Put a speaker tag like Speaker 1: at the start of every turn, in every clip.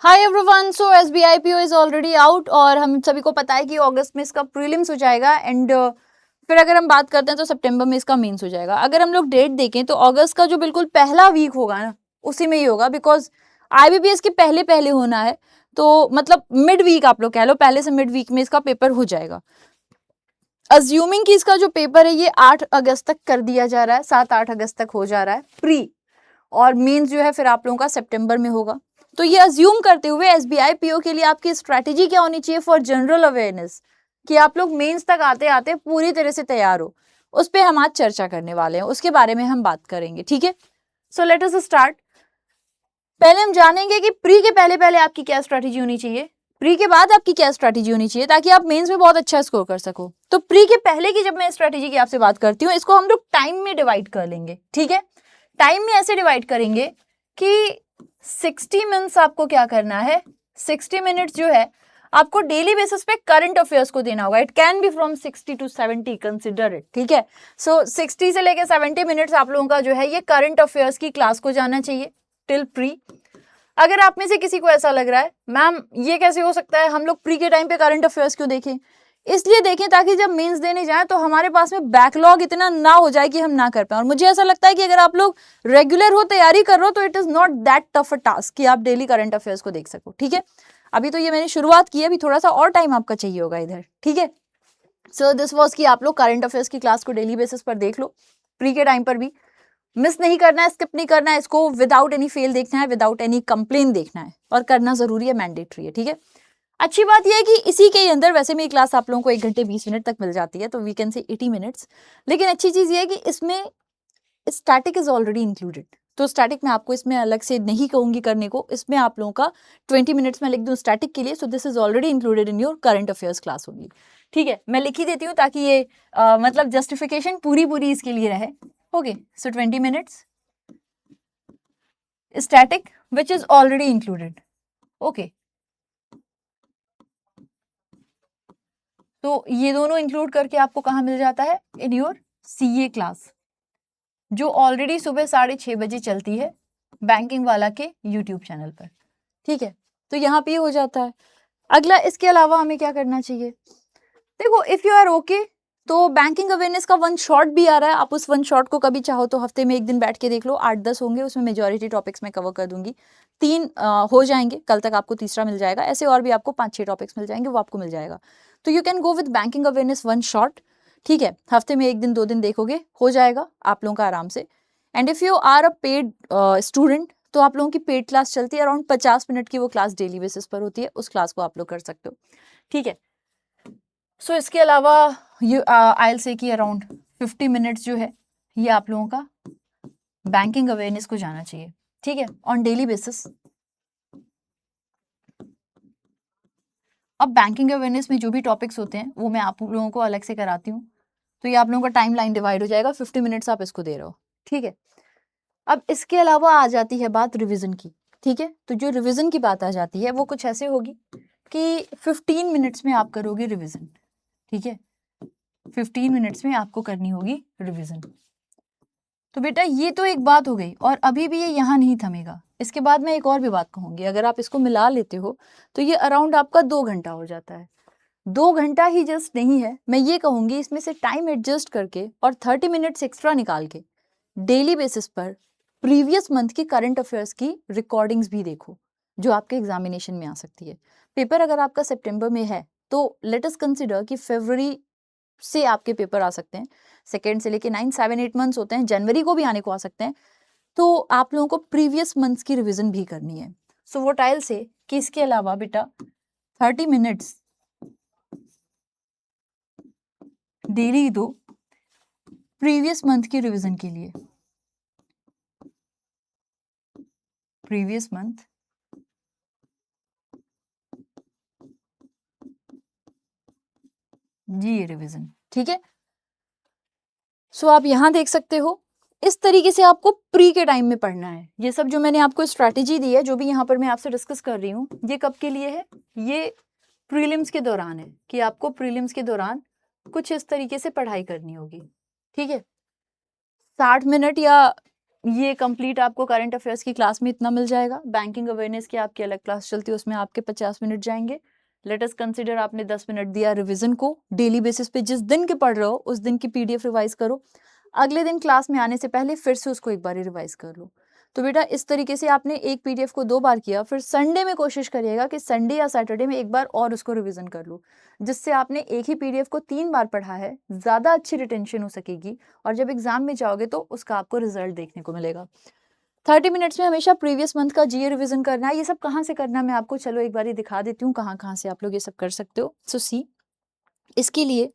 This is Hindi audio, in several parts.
Speaker 1: Hi everyone, so SBIPO is already out और हम सभी को पता है कि अगस्त में इसका प्रीलिम्स हो जाएगा एंड फिर अगर हम बात करते हैं तो सितंबर में इसका मेंस हो जाएगा। अगर हम लोग डेट देखें तो अगस्त का जो बिल्कुल पहला वीक होगा ना उसी में ही होगा, बिकॉज IBPS के पहले पहले होना है, तो मतलब मिड वीक आप लोग कह लो, पहले से मिड वीक में इसका पेपर हो जाएगा। अज्यूमिंग कि इसका जो पेपर है ये 8 अगस्त तक कर दिया जा रहा है, 7-8 अगस्त तक हो जा रहा है प्री, और मेंस जो है फिर आप लोगों का सितंबर में होगा। तो ये अज्यूम करते हुए SBIPO के लिए आपकी स्ट्रैटेजी क्या होनी चाहिए फॉर जनरल अवेयरनेस, कि आप लोग मेंस तक आते आते पूरी तरह से तैयार हो, उस पर हम आज चर्चा करने वाले हैं, उसके बारे में हम बात करेंगे। ठीक है, सो लेट अस स्टार्ट। पहले हम जानेंगे कि प्री के पहले पहले आपकी क्या स्ट्रैटेजी होनी चाहिए, प्री के बाद आपकी क्या स्ट्रैटेजी होनी चाहिए, ताकि आप मेंस में बहुत अच्छा स्कोर कर सको। तो प्री के पहले की जब मैं स्ट्रैटेजी की आपसे बात करती हूँ, इसको हम लोग टाइम में डिवाइड कर लेंगे। ठीक है, टाइम में ऐसे डिवाइड करेंगे कि 60 मिनट्स आपको क्या करना है, 60 मिनट्स जो है आपको डेली बेसिस पे करंट अफेयर्स को देना होगा। It can be from 60 to 70, consider it. ठीक है, सो 60 से लेके 70 मिनट्स आप लोगों का जो है ये करंट अफेयर्स की क्लास को जाना चाहिए टिल प्री। अगर आप में से किसी को ऐसा लग रहा है मैम ये कैसे हो सकता है, हम लोग प्री के टाइम पे करंट अफेयर्स क्यों देखें, इसलिए देखें ताकि जब मेंस देने जाएं तो हमारे पास में बैकलॉग इतना ना हो जाए कि हम ना कर पाए। और मुझे ऐसा लगता है कि अगर आप लोग रेगुलर हो, तैयारी कर रहे हो, तो it is not that tough a task कि आप डेली करंट अफेयर्स को देख सको। ठीक है, अभी तो ये मैंने शुरुआत की है, अभी थोड़ा सा और टाइम आपका चाहिए होगा इधर। ठीक है, सो दिस वॉज कि आप लोग करंट अफेयर्स की क्लास को डेली बेसिस पर देख लो, प्री के टाइम पर भी मिस नहीं करना है, स्किप नहीं करना है, इसको विदाउट एनी फेल देखना है, विदाउट एनी कंप्लेन देखना है, और करना जरूरी है, मैंडेटरी है। ठीक है, अच्छी बात यह है कि इसी के अंदर वैसे मेरी क्लास आप लोगों को 1 घंटे 20 मिनट तक मिल जाती है, तो वी कैन से 80 मिनट्स। लेकिन अच्छी चीज ये है कि इसमें स्टैटिक इज ऑलरेडी इंक्लूडेड, तो स्टैटिक में आपको इसमें अलग से नहीं कहूंगी करने को, इसमें आप लोगों का 20 मिनट्स में लिख दूं स्टैटिक के लिए। So this is already included in your current affairs class only. ठीक है, मैं लिख ही देती हूँ ताकि ये मतलब जस्टिफिकेशन पूरी पूरी इसके लिए रहे। Okay, so 20 minutes static which is already included. Okay, तो ये दोनों इंक्लूड करके आपको कहाँ मिल जाता है, इन योर CA क्लास, जो ऑलरेडी सुबह 6:30 बजे चलती है बैंकिंग वाला के YouTube चैनल पर। ठीक है, तो यहाँ पे हो जाता है। अगला इसके अलावा हमें क्या करना चाहिए, देखो इफ यू आर ओके तो बैंकिंग अवेयरनेस का 1 शॉट भी आ रहा है, आप उस 1 शॉट को कभी चाहो तो हफ्ते में 1 दिन बैठ के देख लो, 8-10 होंगे, उसमें मेजॉरिटी टॉपिक्स मैं कवर कर दूंगी। 3 हो जाएंगे, कल तक आपको तीसरा मिल जाएगा, ऐसे और भी आपको 5-6 टॉपिक्स मिल जाएंगे, वो आपको मिल जाएगा। तो you can go with banking awareness 1 shot. ठीक है, हफ्ते में 1 दिन 2 दिन देखोगे, हो जाएगा आप लोगों का आराम से। And if you are a paid student तो आप लोगों की पेड क्लास चलती है, अराउंड 50 मिनट की वो क्लास डेली बेसिस पर होती है, उस क्लास को आप लोग कर सकते हो। ठीक है, सो इसके अलावा आई विल से कि अराउंड 50 मिनट्स जो है ये आप लोगों का बैंकिंग अवेयरनेस को जाना चाहिए। ठीक है, ऑन डेली बेसिस। अब बैंकिंग अवेयरनेस में जो भी टॉपिक्स होते हैं वो मैं आप लोगों को अलग से कराती हूँ, तो ये आप लोगों का टाइम लाइन डिवाइड हो जाएगा, 50 मिनट्स आप इसको दे रहे हो। ठीक है, अब इसके अलावा आ जाती है बात रिविजन की। ठीक है, तो जो रिविजन की बात आ जाती है वो कुछ ऐसे होगी कि 15 मिनट्स में आप करोगे रिविजन। ठीक है, 15 मिनट्स में आपको करनी होगी रिविजन। तो बेटा ये तो एक बात हो गई, और अभी भी ये यहाँ नहीं थमेगा, इसके बाद मैं एक और भी बात कहूंगी। अगर आप इसको मिला लेते हो तो ये अराउंड आपका 2 घंटा हो जाता है। 2 घंटा ही जस्ट नहीं है, मैं ये कहूंगी इसमें से टाइम एडजस्ट करके और 30 मिनट्स एक्स्ट्रा निकाल के डेली बेसिस पर प्रीवियस मंथ की करंट अफेयर्स की रिकॉर्डिंग्स भी देखो, जो आपके एग्जामिनेशन में आ सकती है। पेपर अगर आपका सितंबर में है तो लेट अस कंसिडर कि फरवरी से आपके पेपर आ सकते हैं, सेकेंड से लेके 9-7-8 मंथ्स होते हैं, जनवरी को भी आने को आ सकते हैं, तो आप लोगों को प्रीवियस मंथ्स की रिवीजन भी करनी है। सो वो टाइल से कि इसके अलावा बेटा 30 मिनट्स डेली दो प्रीवियस मंथ की रिवीजन के लिए, प्रीवियस मंथ जी रिवीजन। ठीक है, सो आप यहां देख सकते हो इस तरीके से आपको प्री के टाइम में पढ़ना है। ये सब जो मैंने आपको स्ट्रैटेजी दी है, जो भी यहाँ पर मैं आपसे डिस्कस कर रही हूँ, ये कब के लिए है, ये प्रीलिम्स के दौरान है, कि आपको प्रीलिम्स के दौरान कुछ इस तरीके से पढ़ाई करनी होगी। ठीक है, 60 मिनट या ये कंप्लीट आपको करंट अफेयर्स की क्लास में इतना मिल जाएगा। बैंकिंग अवेयरनेस की आपकी अलग क्लास चलती है, उसमें आपके 50 मिनट जाएंगे। लेट अस कंसिडर आपने 10 मिनट दिया रिवीजन को। डेली बेसिस पे जिस दिन के पढ़ रहे हो उस दिन की पीडीएफ रिवाइज करो, अगले दिन क्लास में आने से पहले फिर से उसको एक बार रिवाइज कर लो। तो बेटा इस तरीके से आपने एक पीडीएफ को 2 बार किया, फिर संडे में कोशिश करिएगा कि संडे या सैटरडे में एक बार और उसको रिवीजन कर लो, जिससे आपने एक ही पीडीएफ को 3 बार पढ़ा है, ज़्यादा अच्छी रिटेंशन हो सकेगी और जब एग्जाम में जाओगे तो उसका आपको रिजल्ट देखने को मिलेगा। 30 मिनट्स में हमेशा प्रीवियस मंथ का जीए रिवीजन करना है। ये सब कहाँ से करना है मैं आपको चलो एक बार दिखा देती हूँ कहाँ कहाँ से आप लोग ये सब कर सकते हो। सो सी, इसके लिए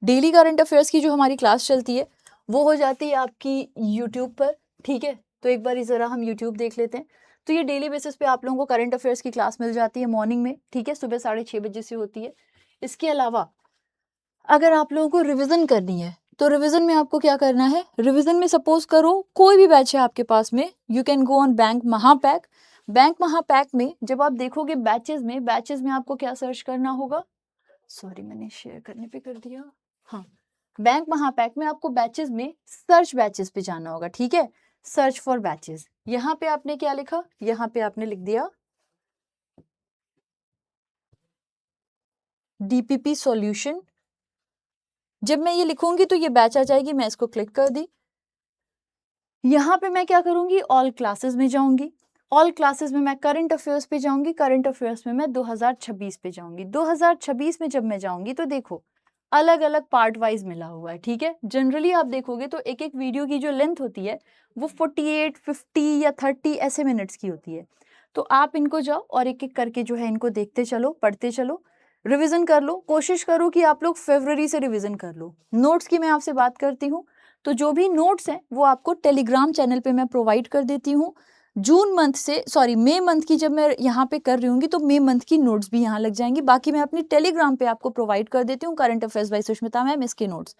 Speaker 1: डेली करंट अफेयर्स की जो हमारी क्लास चलती है वो हो जाती है आपकी यूट्यूब पर, ठीक है। तो एक बार ज़रा हम यूट्यूब देख लेते हैं। तो ये डेली बेसिस पे आप लोगों को करंट अफेयर्स की क्लास मिल जाती है मॉर्निंग में, ठीक है, सुबह 6:30 बजे से होती है। इसके अलावा अगर आप लोगों को रिवीजन करनी है तो रिवीजन में आपको क्या करना है, रिवीजन में सपोज करो कोई भी बैच है आपके पास में, you can go on bank महापैक। बैंक महापैक में जब आप देखोगे बैचेस में आपको क्या सर्च करना होगा, सॉरी मैंने शेयर करने पे कर दिया, हाँ, बैंक महापैक में आपको बैचेस में सर्च बैचेस पे जाना होगा, ठीक है। सर्च फॉर बैचेस, यहाँ पे आपने क्या लिखा, यहाँ पे आपने लिख दिया डीपीपी सॉल्यूशन। जब मैं ये लिखूंगी तो ये बैच आ जाएगी, मैं इसको क्लिक कर दी। यहाँ पे मैं क्या करूंगी, ऑल क्लासेस में जाऊंगी। ऑल क्लासेस में मैं करंट अफेयर्स पे जाऊंगी, करंट अफेयर्स में मैं 2026 पे जाऊंगी। 2026 में जब मैं जाऊंगी तो देखो अलग अलग पार्ट वाइज मिला हुआ है, ठीक है। जनरली आप देखोगे तो एक एक वीडियो की जो लेंथ होती है वो 48, 50 या 30 ऐसे मिनट्स की होती है। तो आप इनको जाओ और एक एक करके जो है इनको देखते चलो, पढ़ते चलो, रिवीजन कर लो। कोशिश करो कि आप लोग फरवरी से रिवीजन कर लो। नोट्स की मैं आपसे बात करती हूँ तो जो भी नोट्स हैं वो आपको टेलीग्राम चैनल पे मैं प्रोवाइड कर देती हूँ। जून मंथ से मई मंथ की जब मैं यहाँ पे कर रही हूँगी तो मई मंथ की नोट्स भी यहाँ लग जाएंगी। बाकी मैं अपनी टेलीग्राम पे आपको प्रोवाइड कर देती हूँ current affairs by Sushmita ma'am, इसके नोट्स।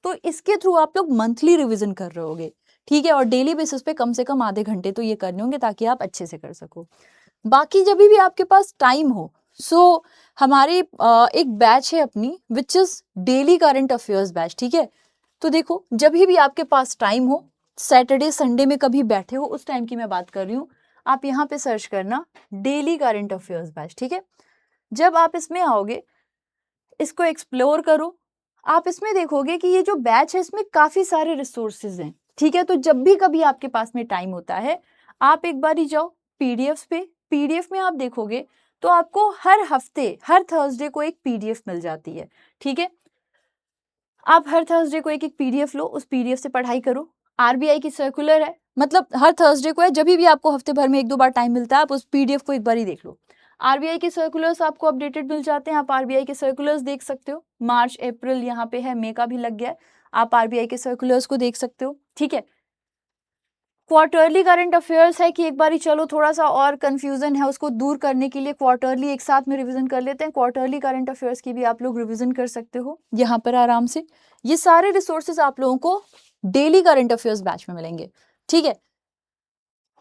Speaker 1: तो इसके थ्रू आप लोग मंथली रिविजन कर रहे होगे, ठीक है। और डेली बेसिस पे कम से कम आधे घंटे तो ये करने होंगे ताकि आप अच्छे से कर सको। बाकी जब भी आपके पास टाइम हो, सो हमारी एक बैच है अपनी which is daily current affairs batch, ठीक है। तो देखो जब भी आपके पास टाइम हो, सैटरडे संडे में कभी बैठे हो, उस टाइम की मैं बात कर रही हूँ, आप यहाँ पे सर्च करना डेली करंट अफेयर्स बैच, ठीक है। जब आप इसमें आओगे, इसको एक्सप्लोर करो, आप इसमें देखोगे कि ये जो बैच है इसमें काफी सारे रिसोर्सेज हैं, ठीक है। तो जब भी कभी आपके पास में टाइम होता है आप एक बार ही जाओ पीडीएफ पे। पीडीएफ में आप देखोगे तो आपको हर हफ्ते हर थर्सडे को एक पीडीएफ मिल जाती है, ठीक है। आप हर थर्सडे को एक एक पीडीएफ लो, उस पीडीएफ से पढ़ाई करो। आरबीआई की सर्कुलर है, मतलब हर थर्सडे को है, जब भी आपको हफ्ते भर में 1-2 बार टाइम मिलता है आप उस पीडीएफ को एक बार ही देख लो। आरबीआई के सर्कुलर्स आपको अपडेटेड मिल जाते हैं, आप आरबीआई के सर्कुलर्स देख सकते हो। मार्च अप्रैल यहाँ पे है, मई का भी लग गया है, आप आरबीआई के सर्कुलर्स को देख सकते हो, ठीक है। क्वार्टरली करंट अफेयर्स है कि एक बार ही चलो थोड़ा सा और कंफ्यूजन है उसको दूर करने के लिए क्वार्टरली एक साथ में रिवीजन कर लेते हैं। क्वार्टरली करंट अफेयर्स की भी आप लोग रिवीजन कर सकते हो यहाँ पर आराम से। ये सारे रिसोर्सेज आप लोगों को डेली करंट अफेयर्स बैच में मिलेंगे, ठीक है।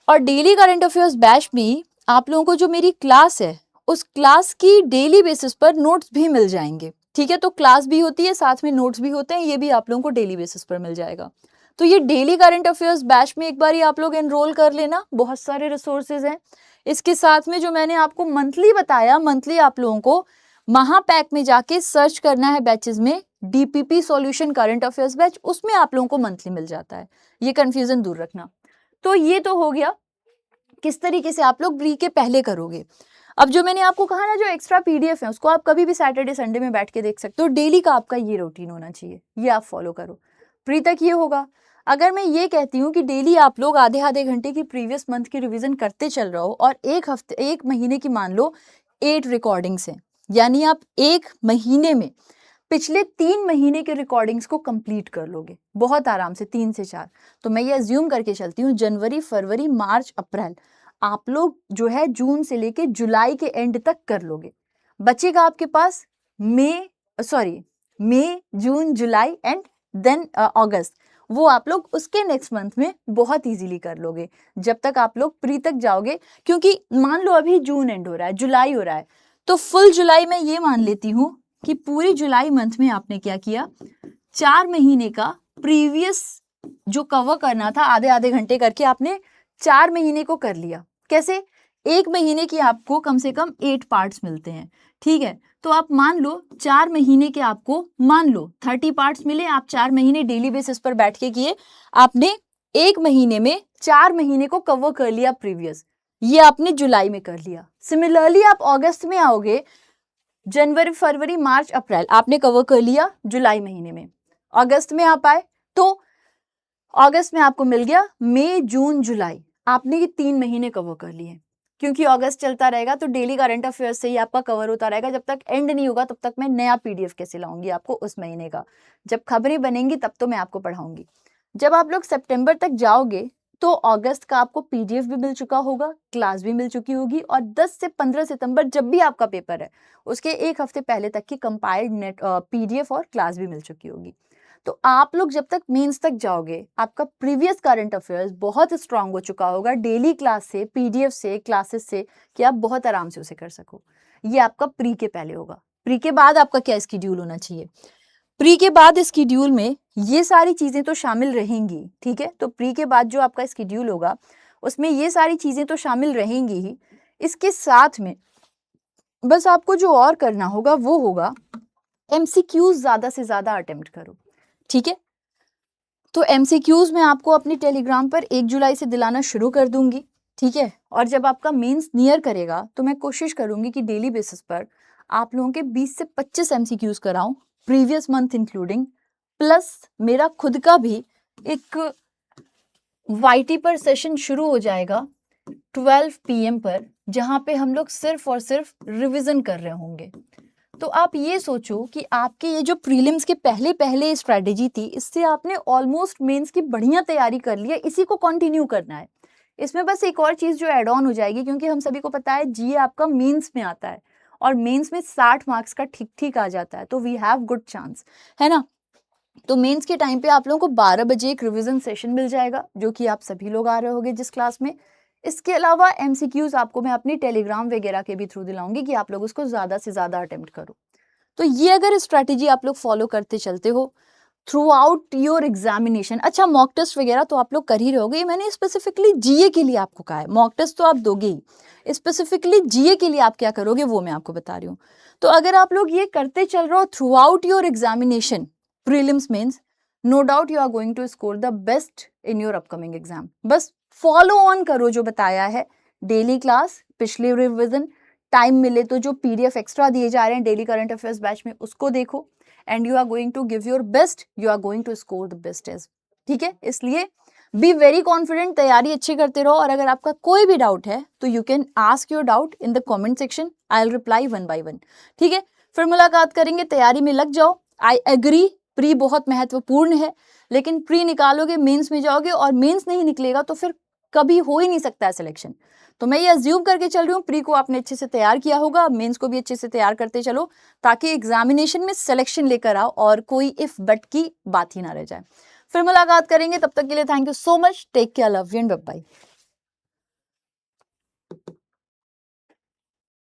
Speaker 1: और डेली करंट अफेयर्स बैच में आप लोगों को जो मेरी क्लास है उस क्लास की डेली बेसिस पर नोट्स भी मिल जाएंगे, ठीक है। तो क्लास भी होती है साथ में नोट्स भी होते हैं, ये भी आप लोगों को डेली बेसिस पर मिल जाएगा। तो ये डेली करंट अफेयर्स बैच में एक बार ही आप लोग एनरोल कर लेना, बहुत सारे रिसोर्सेज हैं। इसके साथ में जो मैंने आपको मंथली बताया, मंथली आप लोगों को महापैक में जाके सर्च करना है बैचेस में DPP solution current affairs batch, उसमें आप लोगों को मंथली मिल जाता है। ये कंफ्यूजन दूर रखना। तो ये तो हो गया किस तरीके से आप लोग प्री के पहले करोगे। अब जो मैंने आपको कहा ना, जो एक्स्ट्रा पीडीएफ है उसको आप कभी भी सैटरडे संडे में बैठ के देख सकते हो। डेली का आपका ये रूटीन होना चाहिए, ये आप फॉलो करो। प्री तक ये होगा। अगर मैं ये कहती हूँ कि डेली आप लोग आधे आधे घंटे की प्रीवियस मंथ की रिवीजन करते चल रहे हो और एक महीने की मान लो 8 रिकॉर्डिंग्स हैं, यानी आप एक महीने में पिछले 3 महीने के रिकॉर्डिंग्स को कंप्लीट कर लोगे बहुत आराम से, 3 से 4। तो मैं ये अज्यूम करके चलती हूँ जनवरी फरवरी मार्च अप्रैल आप लोग जो है जून से लेके जुलाई के एंड तक कर लोगे। बचेगा आपके पास मई जून जुलाई एंड देन अगस्त, वो आप लोग उसके नेक्स्ट मंथ में बहुत इजीली कर लोगे जब तक आप लोग प्री तक जाओगे। क्योंकि मान लो अभी जून एंड हो रहा है, जुलाई हो रहा है, तो फुल जुलाई में ये मान लेती हूँ कि पूरी जुलाई मंथ में आपने क्या किया, 4 महीने का प्रीवियस जो कवर करना था आधे आधे घंटे करके आपने 4 महीने को कर लिया। कैसे? 1 महीने की आपको कम से कम 8 पार्ट्स मिलते हैं, ठीक है? तो आप मान लो 4 महीने के आपको मान लो 30 पार्ट्स मिले, आप 4 महीने डेली बेसिस पर बैठ के किए, आपने 1 महीने में 4 महीने को कवर कर लिया प्रीवियस, ये आपने जुलाई में कर लिया। सिमिलरली आप अगस्त में आओगे, जनवरी, फरवरी, मार्च, अप्रैल आपने कवर कर लिया जुलाई महीने में। अगस्त में आप आए तो अगस्त में आपको मिल गया मई, जून, जुलाई, आपने ये 3 महीने कवर कर लिए। क्योंकि अगस्त चलता रहेगा तो डेली करंट अफेयर्स से ही आपका कवर होता रहेगा, जब तक एंड नहीं होगा तब तक मैं नया पीडीएफ कैसे लाऊंगी आपको उस महीने का। जब खबरें बनेंगी तब तो मैं आपको पढ़ाऊंगी। जब आप लोग सितंबर तक जाओगे तो अगस्त का आपको पीडीएफ भी मिल चुका होगा, क्लास भी मिल चुकी होगी, और 10 से 15 सितंबर जब भी आपका पेपर है उसके 1 हफ्ते पहले तक की कंपाइल्ड नेट पीडीएफ और क्लास भी मिल चुकी होगी। तो आप लोग जब तक मेंस तक जाओगे आपका प्रीवियस करंट अफेयर्स बहुत स्ट्रांग हो चुका होगा डेली क्लास से, पीडीएफ से, क्लासेस से, कि आप बहुत आराम से उसे कर सको। ये आपका प्री के पहले होगा। प्री के बाद आपका क्या स्केड्यूल होना चाहिए? प्री के बाद स्केड्यूल में ये सारी चीजें तो शामिल रहेंगी, ठीक है? तो प्री के बाद जो आपका स्केड्यूल होगा उसमें ये सारी चीजें तो शामिल रहेंगी ही। इसके साथ में बस आपको जो और करना होगा वो होगा एमसीक्यूज ज्यादा से ज्यादा अटेम्प्ट करो, ठीक है? तो एमसीक्यूज में आपको अपनी टेलीग्राम पर 1 जुलाई से दिलाना शुरू कर दूंगी, ठीक है? और जब आपका मेंस नियर करेगा तो मैं कोशिश करूंगी कि डेली बेसिस पर आप लोगों के 20 से 25 एमसीक्यूज कराऊं, प्रीवियस मंथ इंक्लूडिंग, प्लस मेरा खुद का भी एक वाईटी पर सेशन शुरू हो जाएगा 12 PM पर, जहां पे हम लोग सिर्फ और सिर्फ रिवीजन कर रहे होंगे। तो आप ये सोचो कि आपके ये जो प्रीलिम्स के पहले पहले स्ट्रैटेजी थी, इससे आपने ऑलमोस्ट मेंस की बढ़िया तैयारी कर ली है, इसी को कंटिन्यू करना है। इसमें बस एक और चीज जो एड ऑन हो जाएगी, क्योंकि हम सभी को पता है जीए आपका मेंस में आता है और मेंस में 60 मार्क्स का ठीक ठीक आ जाता है, तो वी हैव गुड चांस, है ना? तो मेंस के टाइम पे आप लोगों को 12 बजे एक रिवीजन सेशन मिल जाएगा, जो कि आप सभी लोग आ रहे होंगे जिस क्लास में। इसके अलावा एमसीक्यूज आपको मैं अपनी टेलीग्राम वगैरह के भी थ्रू दिलाऊंगी कि आप लोग उसको ज्यादा से ज्यादा अटेम्प्ट करो। तो ये अगर स्ट्रैटेजी आप लोग फॉलो करते चलते हो थ्रू आउट योर एग्जामिनेशन, अच्छा मॉक टेस्ट वगैरह तो आप लोग कर ही रहोगे, मैंने स्पेसिफिकली जीए के लिए आपको कहा है, मॉक टेस्ट तो आप दोगे ही, स्पेसिफिकली जीए के लिए आप क्या करोगे वो मैं आपको बता रही हूँ। तो अगर आप लोग ये करते चल रहे हो throughout your examination, prelims mains, no doubt you are going to score the best in your upcoming exam. बस फॉलो ऑन करो जो बताया है, डेली क्लास, पिछले रिविजन, टाइम मिले तो जो पीडीएफ एक्स्ट्रा दिए जा रहे हैं डेली करंट अफेयर्स बैच में उसको देखो, and you are going to give your best, you are going to score the best as, ठीक है? इसलिए बी वेरी कॉन्फिडेंट, तैयारी अच्छी करते रहो, और अगर आपका कोई भी डाउट है तो you can ask your doubt in the comment section, I will reply 1 by 1, ठीक है? फिर मुलाकात करेंगे, तैयारी में लग जाओ। आई एग्री प्री बहुत महत्वपूर्ण है, लेकिन प्री निकालोगे मेंस में जाओगे और मेंस नहीं निकलेगा तो फिर कभी हो ही नहीं सकता है सिलेक्शन। तो मैं ये अज्यूम करके चल रही हूँ प्री को आपने अच्छे से तैयार किया होगा, मेंस को भी अच्छे से तैयार करते चलो, ताकि एग्जामिनेशन में सिलेक्शन लेकर आओ और कोई इफ बट की बात ही ना रह जाए। फिर मुलाकात करेंगे, तब तक के लिए thank you so much, take care, love you and bye bye.